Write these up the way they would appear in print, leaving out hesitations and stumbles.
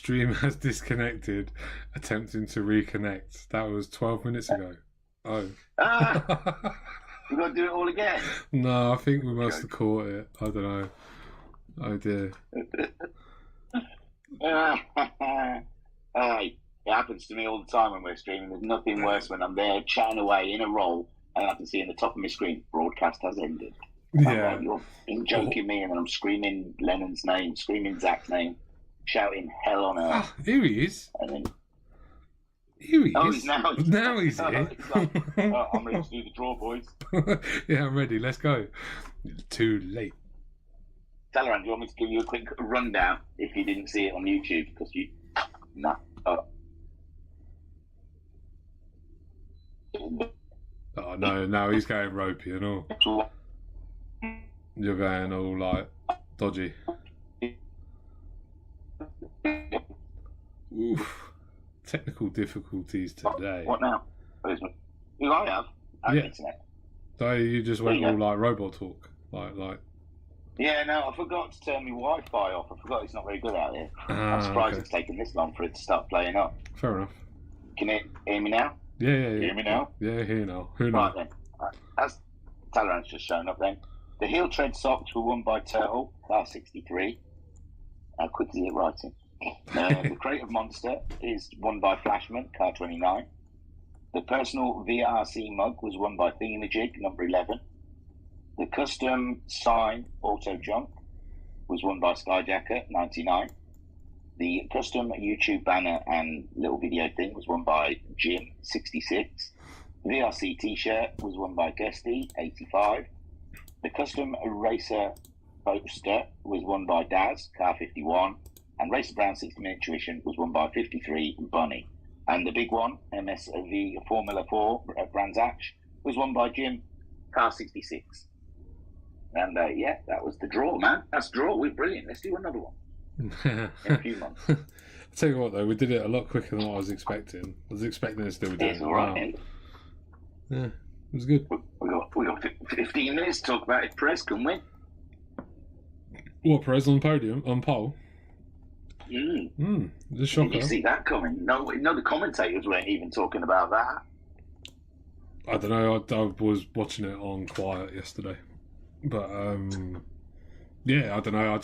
stream has disconnected. Attempting to reconnect. That was 12 minutes ago. Oh. We've got to do it all again. No, I think we must have caught it. I don't know. Oh dear. It happens to me all the time when we're streaming. There's nothing worse when I'm there chatting away in a roll and I can see in the top of my screen, broadcast has ended. Yeah. Like, you're joking me, and then I'm screaming Lennon's name, screaming Zach's name, shouting hell on earth. Ah, here he is. And then, Here he is. He's now he's here. He's like, I'm ready to do the draw, boys. Yeah, I'm ready. Let's go. Too late. Talaran, do you want me to give you a quick rundown if you didn't see it on YouTube? Because you... No. Oh, no, now he's going ropey and all. You're going all, like, dodgy. Oof. Technical difficulties today. What now? Who I have? I have internet. So you just went all, like, robot talk. Like... Yeah, no, I forgot to turn my Wi-Fi off. I forgot it's not very good out here. I'm surprised it's taken this long for it to start playing up. Fair enough. Can you hear me now? Yeah. Hear me now? Yeah, here now. Who knows? Right then. As Talaran's just shown up then. The heel tread socks were won by Turtle, car 63. How quick is it writing? The Creative Monster is won by Flashman, car 29. The personal VRC mug was won by Thingamajig, number 11. The custom sign Auto Jump was won by Skyjacker, 99. The custom YouTube banner and little video thing was won by Jim, 66. The VRC t-shirt was won by Gusty, 85. The custom racer poster was won by Daz, car 51. And Racer Brown 60-minute tuition was won by 53, Bunny. And the big one, MSV Formula 4 Brands Hatch, was won by Jim, car 66. And that was the draw, man. That's the draw. We're brilliant. Let's do another one in a few months. I'll tell you what, though, we did it a lot quicker than what I was expecting. I was expecting us to do it. All right. Yeah, it was good. We got 15 minutes to talk about if Perez can win. What, Perez on podium, on pole? The shocker. Did you see that coming? No, the commentators weren't even talking about that. I don't know. I was watching it on quiet yesterday. But, yeah, I don't know.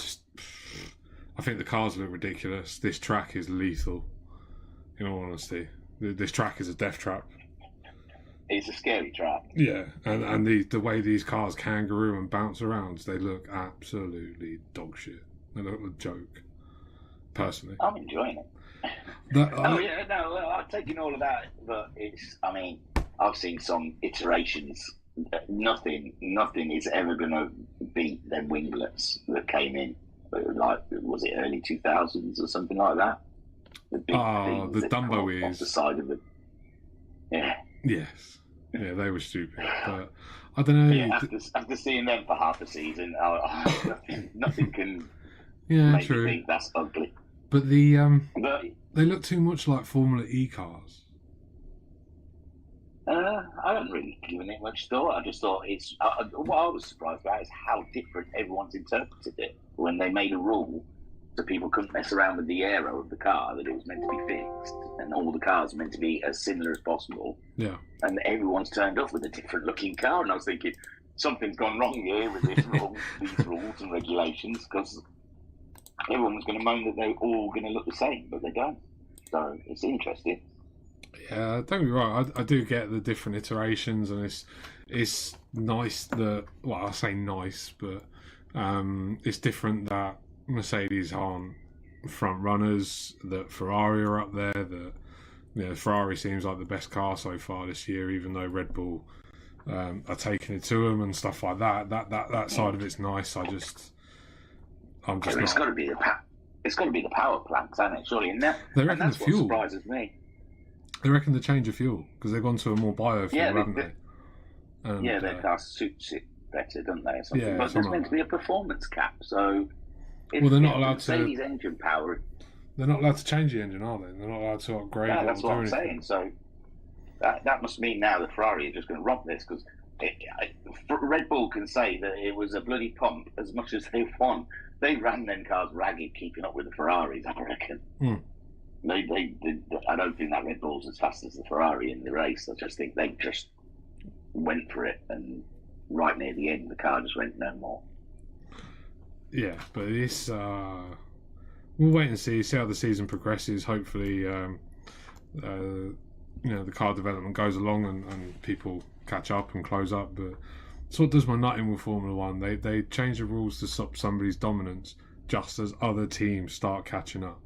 I think the cars look ridiculous. This track is lethal, in all honesty. This track is a death trap. It's a scary track. Yeah, and the way these cars kangaroo and bounce around, they look absolutely dog shit. They look a joke, personally. I'm enjoying it. I'm taking all of that, but I've seen some iterations. Nothing is ever going to beat them winglets that came in, like, was it early 2000s or something like that? The big the Dumbo ears off the side of it. Yeah. Yes. Yeah, they were stupid. But I don't know. Yeah, after seeing them for half a season, nothing can make true. me think that's ugly. But they look too much like Formula E cars. I haven't really given it much thought. I just thought it's... what I was surprised about is how different everyone's interpreted it. When they made a rule so people couldn't mess around with the aero of the car, that it was meant to be fixed, and all the cars were meant to be as similar as possible. Yeah. And everyone's turned up with a different looking car, and I was thinking, something's gone wrong here with this rule, these rules and regulations, because everyone was going to moan that they're all going to look the same, but they don't. So it's interesting. Yeah, don't get me wrong. I do get the different iterations, and it's nice that, well, I say nice, but it's different that Mercedes aren't front runners, that Ferrari are up there, that Ferrari seems like the best car so far this year, even though Red Bull are taking it to them and stuff like that. That side of it's nice. It's got to be the power plants, hasn't it? Surely, and that's what fuel surprises me. They reckon the change of fuel because they've gone to a more biofuel, haven't they? And, their car suits it better, don't they? Or something. Yeah, but there's meant to be a performance cap, so they're not allowed to. Mercedes engine power. They're not allowed to change the engine, are they? They're not allowed to upgrade. Yeah, that's what I'm saying. So that must mean now that Ferrari are just going to romp this, because Red Bull can say that it was a bloody pump as much as they won. They ran them cars ragged, keeping up with the Ferraris, I reckon. I don't think that Red Bull's as fast as the Ferrari in the race. I just think they just went for it, and right near the end, the car just went no more. Yeah, but it's we'll wait and see how the season progresses. Hopefully, the car development goes along and people catch up and close up. But that's what does my nutting with Formula One. They change the rules to stop somebody's dominance just as other teams start catching up.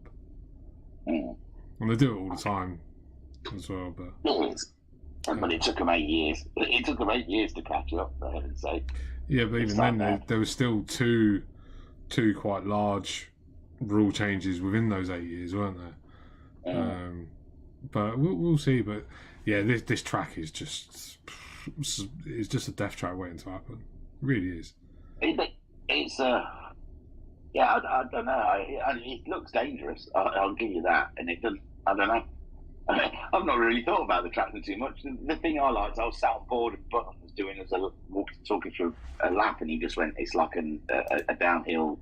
Mm. And they do it all the time as well. But but it took them 8 years. It took them 8 years to catch up, for heaven's sake. Yeah, but even then, there was still two quite large rule changes within those 8 years, weren't there? Mm. But we'll see. But yeah, this track is just a death trap waiting to happen. It really is. It's yeah, I don't know. It looks dangerous. I'll give you that. And it doesn't. I don't know. I've not really thought about the tractor too much. The thing I liked, I was sat on board and Button was doing as I talking through a lap, and he just went, "It's like a downhill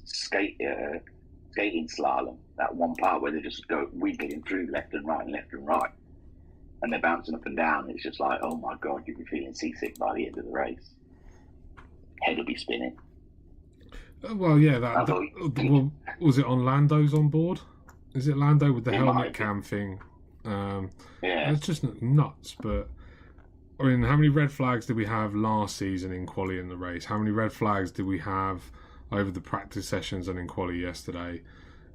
skating slalom." That one part where they just go wiggling through left and right, and they're bouncing up and down. It's just like, oh my god, you'll be feeling seasick by the end of the race. Head will be spinning. Well, yeah. Was it on Lando's on board? Is it Lando with the helmet cam thing? Yeah. It's just nuts. But I mean, how many red flags did we have last season in quali in the race? How many red flags did we have over the practice sessions and in quali yesterday?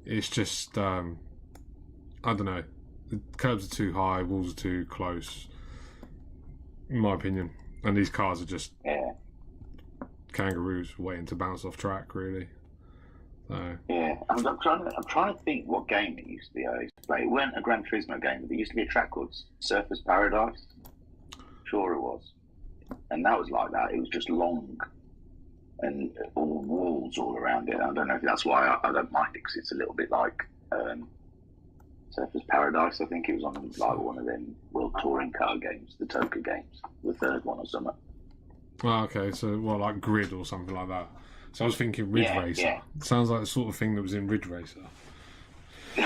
It's just, I don't know. The curbs are too high, walls are too close, in my opinion. And these cars are just kangaroos waiting to bounce off track, really. So. Yeah, I'm trying to think what game it used to be. I used to play. It weren't a Gran Turismo game, but there used to be a track called Surfers Paradise. Sure, it was, and that was like that. It was just long and all walls all around it. I don't know if that's why I don't mind it, because it's a little bit like Surfers Paradise. I think it was on like one of them World Touring Car games, the Toka games, the third one or something. Oh, okay, so like Grid or something like that. So I was thinking Ridge Racer. Yeah. It sounds like the sort of thing that was in Ridge Racer. Hey,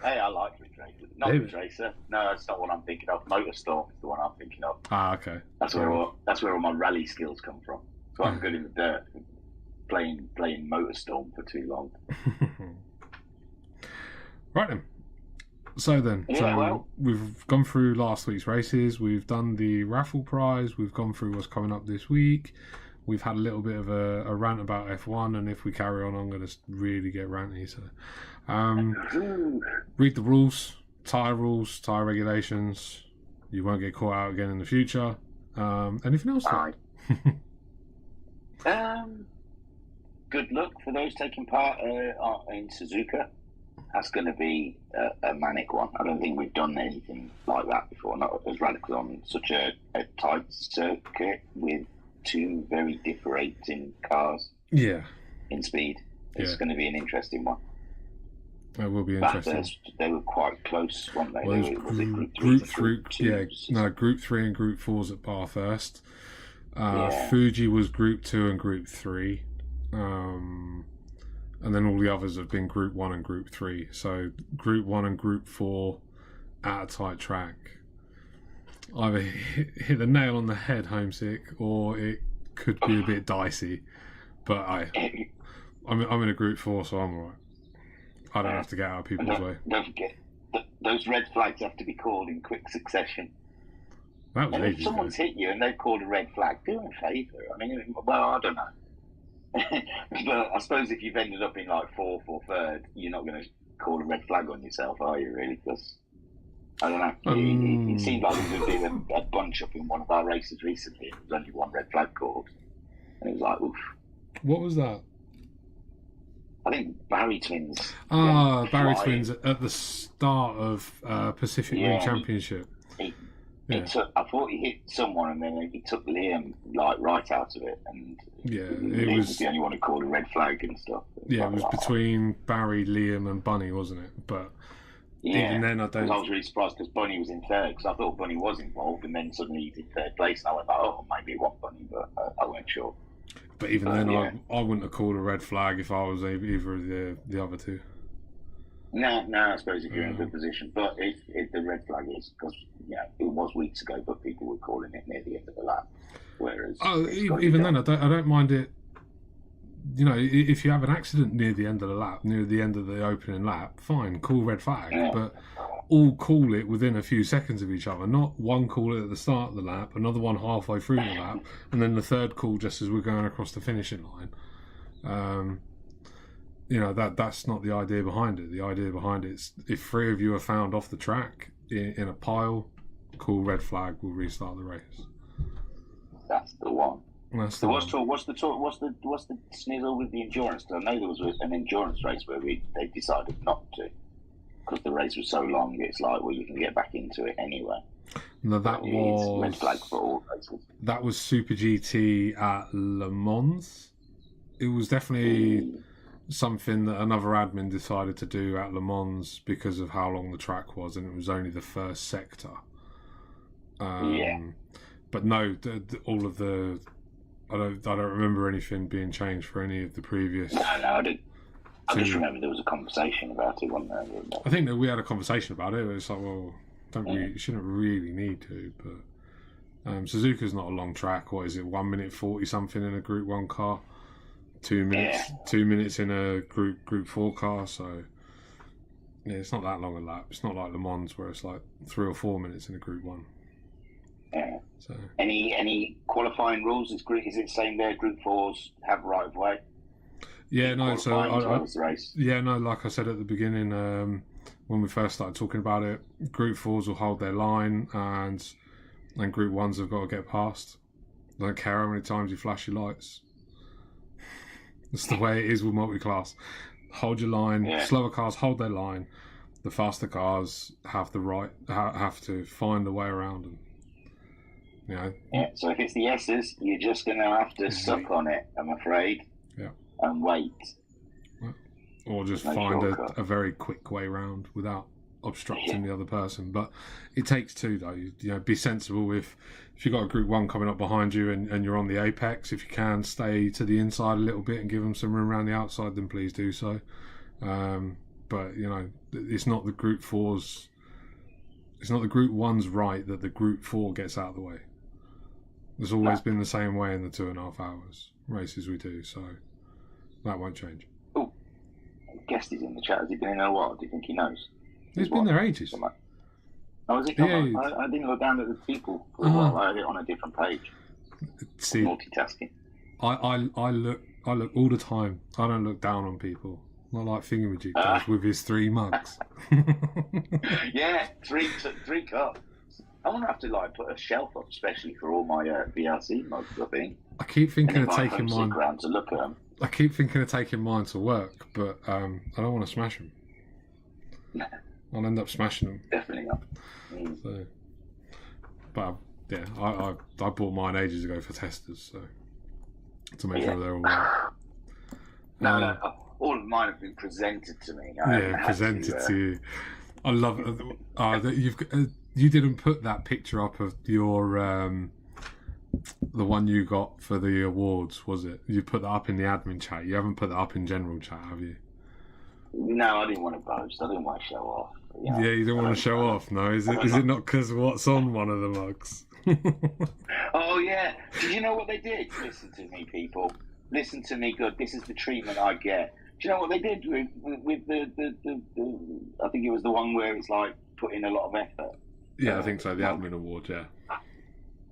I like Ridge Racer. Not Ridge Racer. No, that's not what I'm thinking of. Motorstorm is the one I'm thinking of. Ah, okay. That's where all my rally skills come from. So I'm good in the dirt, playing Motorstorm for too long. Right then. So then, we've gone through last week's races. We've done the raffle prize. We've gone through what's coming up this week. We've had a little bit of a rant about F1, and if we carry on, I'm going to really get ranty. So, read the rules, tyre regulations. You won't get caught out again in the future. Anything else? Good luck for those taking part in Suzuka. That's going to be a manic one. I don't think we've done anything like that before, not as radical on such a tight circuit with two very differentiating cars. Yeah. In speed. It's going to be an interesting one. It will be interesting. Bathurst, they were quite close, weren't they? Well, was it Group 3? Group 3 and Group 4's at Bathurst. Fuji was Group 2 and Group 3. And then all the others have been Group 1 and Group 3. So Group 1 and Group 4 at a tight track. Either hit the nail on the head, homesick, or it could be a bit dicey. But I'm in a Group 4, so I'm alright. I don't have to get out of people's way. Don't forget, those red flags have to be called in quick succession. That was if someone's hit you and they've called a red flag, do them a favour. I mean, well, I don't know. But I suppose if you've ended up in like fourth or third, you're not going to call a red flag on yourself, are you, really? Because, I don't know. It seemed like there was a bunch up in one of our races recently. There was only one red flag called. And it was like, oof. What was that? I think Barry Twins. Barry Twins at the start of Pacific Ring Championship. I thought he hit someone, and then he took Liam like right out of it, and it was the only one who called a red flag and stuff. It was between Barry, Liam, and Bunny, wasn't it? But even then, I was really surprised because Bunny was in third, because I thought Bunny was involved, and then suddenly he's in third place, and I went like, oh, maybe it wasn't Bunny, but I weren't sure. But even then, I wouldn't have called a red flag if I was either of the other two. No, I suppose if you're in a good position, but if the red flag is because it was weeks ago, but people were calling it near the end of the lap, whereas even then, I don't mind it. If you have an accident near the end of the lap, near the end of the opening lap, fine, call red flag, but all call it within a few seconds of each other. Not one call it at the start of the lap, another one halfway through the lap, and then the third call just as we're going across the finishing line. That's not the idea behind it. The idea behind it is if 3 of you are found off the track in a pile, call red flag, we'll restart the race. That's the one. What's the snizzle with the endurance? I know there was an endurance race where they decided not to because the race was so long. It's like, well, you can get back into it anyway. No, that was red flag for all races. That was Super GT at Le Mans. It was definitely something that another admin decided to do at Le Mans because of how long the track was, and it was only the first sector. But no, all of the. I don't remember anything being changed for any of the previous. No, I didn't. I just remember there was a conversation about it, wasn't there? I think that we had a conversation about it. It was like, well, you shouldn't really need to, but Suzuka's not a long track. What is it? 1 minute 40 something in a Group 1 car. 2 minutes. 2 minutes in a Group 4 car. So it's not that long a lap. It's not like Le Mans where it's like 3 or 4 minutes in a Group 1. Yeah. So any qualifying rules? Is it saying there Group 4s have right of way? Yeah, no. So race. Yeah, no. Like I said at the beginning, when we first started talking about it, Group 4s will hold their line, and Group 1s have got to get past. I don't care how many times you flash your lights. That's the way it is with multi-class. Hold your line. Yeah. Slower cars hold their line. The faster cars have to find a way around them. Yeah. So if it's the S's, you're just going to have to suck on it, I'm afraid. Yeah. And wait. Or just find a very quick way round without obstructing the other person. But it takes two, though. Be sensible. If you've got a Group 1 coming up behind you and you're on the apex, if you can stay to the inside a little bit and give them some room around the outside, then please do so. But it's not the Group 4's. It's not the Group 1's right that the Group 4 gets out of the way. It's always been the same way in the 2.5 hours races we do, so that won't change. Oh, guest is in the chat. Has he been in a while? Do you think he knows? He's been there ages. Oh, is it? Yeah, I didn't look down at the people for a while. I had it on a different page. See, multitasking. I look all the time. I don't look down on people. Not like Thingamajig does with his 3 mugs. Yeah, three cups. I want to have to put a shelf up, especially for all my VRC mugs. I keep thinking of taking mine. Around to look at them. I keep thinking of taking mine to work, but I don't want to smash them. No. I'll end up smashing them. Definitely not. So, but yeah, I bought mine ages ago for testers, so to make sure they're all right. No, all of mine have been presented to me. Presented to you. I love that you didn't put that picture up of your the one you got for the awards, was it? You put that up in the admin chat. You haven't put that up in general chat, have you? No, I didn't want to boast. I didn't want to show off. Yeah, you don't want to show off. No, is it not because of what's on one of the mugs? Oh yeah. Did you know what they did? Listen to me, people. Listen to me, good. This is the treatment I get. Do you know what they did with the I think it was the one where it's put in a lot of effort. Yeah, I think so. The admin award, yeah.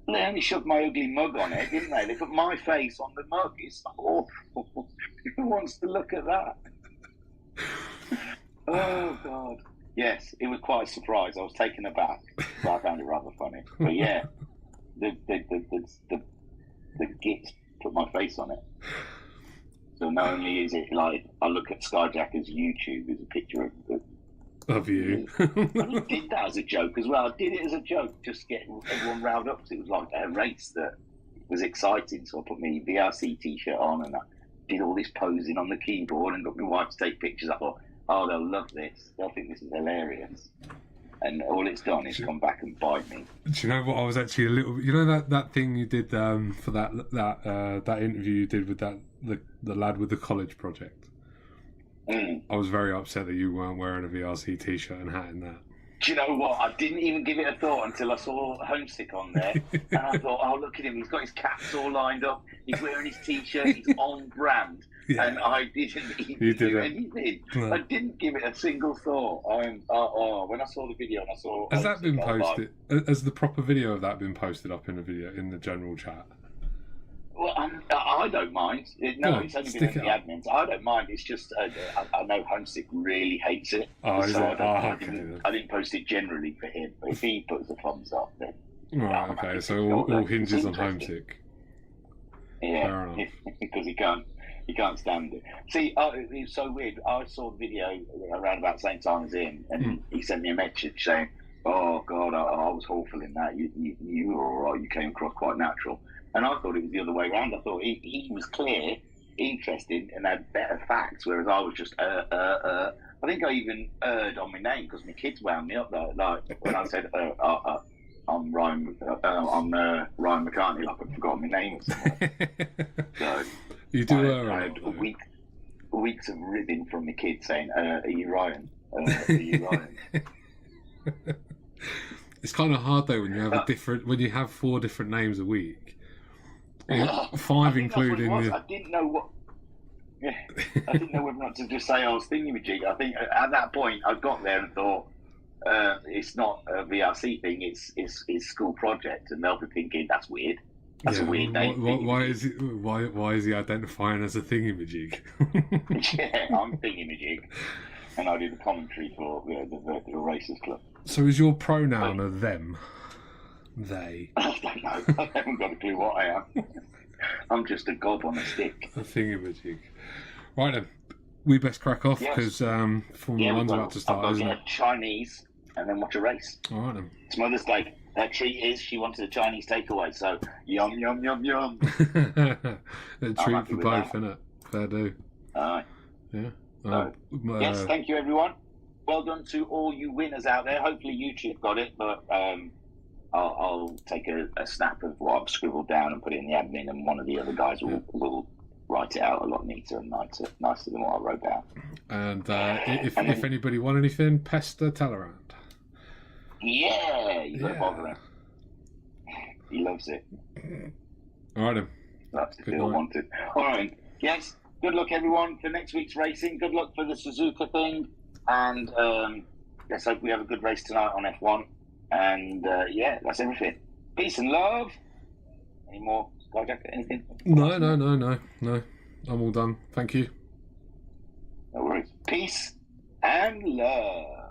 They only shoved my ugly mug on it, didn't they? They put my face on the mug. It's awful. Who wants to look at that? Oh God. Yes, it was quite a surprise. I was taken aback, but I found it rather funny. But yeah, the git put my face on it. So not only is it I look at Skyjacker's YouTube, there's a picture of you. I did that as a joke as well. I did it as a joke, just getting everyone riled up. It was like a race that was exciting. So I put my VRC t-shirt on and I did all this posing on the keyboard and got my wife to take pictures. I thought, oh, they'll love this. They'll think this is hilarious. And all it's done is come back and bite me. Do you know what? I was actually a little. You know that thing you did for that interview you did with the lad with the college project. I was very upset that you weren't wearing a VRC t-shirt and hat in that. Do you know what? I didn't even give it a thought until I saw Homesick on there. And I thought, oh, look at him. He's got his caps all lined up. He's wearing his T-shirt. He's on brand. Yeah. And I didn't even do anything. No. I didn't give it a single thought. When I saw the video and I saw... Has that been posted? Has the proper video of that been posted up in the video, in the general chat? Well, I don't mind. No, it's only been in the admins. I don't mind. It's just I know Homesick really hates it. I didn't post it generally for him. But if he puts a thumbs up, then right. Okay, so all hinges on Homesick. Yeah, because he can't stand it. See, it was so weird. I saw the video around about the same time as him, and he sent me a message saying, "Oh God, I was awful in that. You were all right. You came across quite natural." And I thought it was the other way around. I thought he was clear, interested, and had better facts, whereas I was just I think I even erred on my name because my kids wound me up though. Like when I said I'm Ryan McCartney, like I'd forgotten my name or something. So you do I had weeks of ribbing from the kids saying, "Are you Ryan? Are you Ryan?" It's kind of hard though when you have 4 different names a week. 5 including. I didn't know what. Yeah, I didn't know whether or not to just say I was thingamajig. I think at that point I got there and thought it's not a VRC thing. It's school project, and they'll be thinking that's weird. That's a weird name. Why is he identifying as a thingamajig? Yeah, I'm thingamajig, and I do the commentary for the Virtual Racers Club. So is your pronoun a them? They. I don't know. I haven't got a clue what I am. I'm just a gob on a stick. A thingamajig. Right then, we best crack off because Formula 1's about to start, isn't it? I've got to get a Chinese and then watch a race. All right then. It's Mother's Day. Her treat is she wanted a Chinese takeaway, so yum, yum, yum, yum. A treat for both, isn't it? Fair do. Yeah. Yes, thank you everyone. Well done to all you winners out there. Hopefully YouTube got it, but I'll take a snap of what I've scribbled down and put it in the admin, and one of the other guys will write it out a lot neater and nicer than what I wrote down. And if anybody want anything, pester Talleyrand. Yeah, you got to bother him. He loves it. All right then. That's the deal wanted. All right. Yes. Good luck everyone for next week's racing. Good luck for the Suzuka thing, and let's hope we have a good race tonight on F1. And that's everything. Peace and love. Any more Skyjacket? Anything? No. I'm all done. Thank you. No worries. Peace and love.